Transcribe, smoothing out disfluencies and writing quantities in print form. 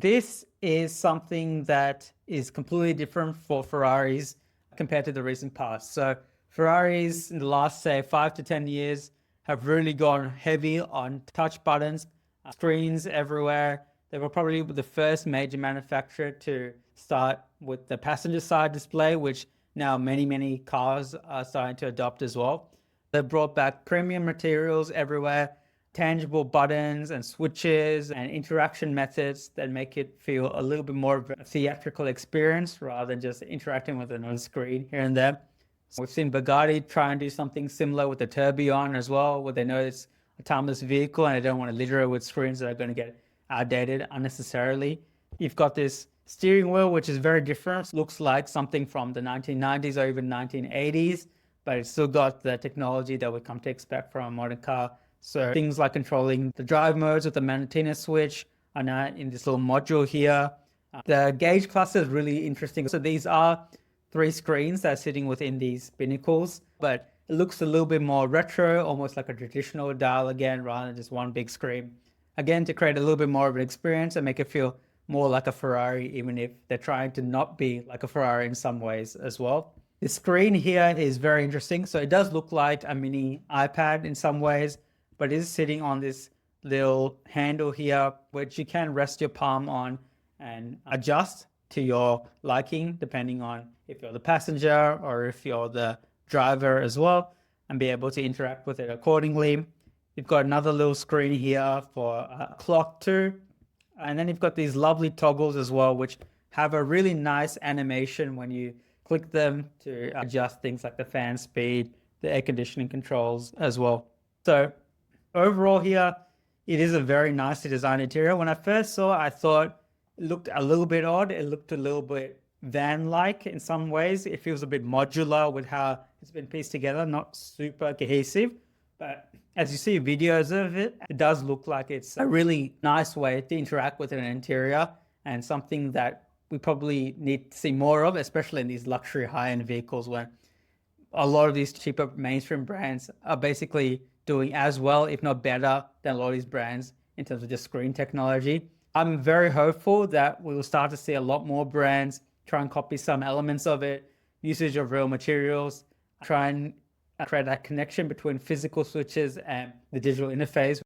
This is something that is completely different for Ferraris compared to the recent past. So Ferraris in the last, say, 5 to 10 years have really gone heavy on touch buttons, screens everywhere. They were probably the first major manufacturer to start with the passenger side display, which now many cars are starting to adopt as well. They brought back premium materials everywhere, tangible buttons and switches and interaction methods that make it feel a little bit more of a theatrical experience rather than just interacting with another screen here and there. So we've seen Bugatti try and do something similar with the Tourbillon as well, where they know it's a timeless vehicle and they don't want to litter it with screens that are going to get outdated unnecessarily. You've got this steering wheel, which is very different. Looks like something from the 1990s or even 1980s, but it's still got the technology that we come to expect from a modern car. So things like controlling the drive modes with the Manatina switch are now in this little module here. The gauge cluster is really interesting. So these are 3 screens that are sitting within these pinnacles, but it looks a little bit more retro, almost like a traditional dial again, rather than just one big screen. Again, to create a little bit more of an experience and make it feel more like a Ferrari, even if they're trying to not be like a Ferrari in some ways as well. The screen here is very interesting. So it does look like a mini iPad in some ways, but it is sitting on this little handle here, which you can rest your palm on and adjust to your liking, depending on if you're the passenger or if you're the driver as well, and be able to interact with it accordingly. You've got another little screen here for a clock too. And then you've got these lovely toggles as well, which have a really nice animation when you click them to adjust things like the fan speed, the air conditioning controls as well. So overall here, it is a very nicely designed interior. When I first saw it, I thought it looked a little bit odd. It looked a little bit van-like in some ways. It feels a bit modular with how it's been pieced together, not super cohesive. But as you see videos of it, it does look like it's a really nice way to interact with an interior and something that we probably need to see more of, especially in these luxury high-end vehicles when a lot of these cheaper mainstream brands are basically doing as well, if not better, than a lot of these brands in terms of just screen technology. I'm very hopeful that we will start to see a lot more brands try and copy some elements of it, usage of real materials, try and create that connection between physical switches and the digital interface.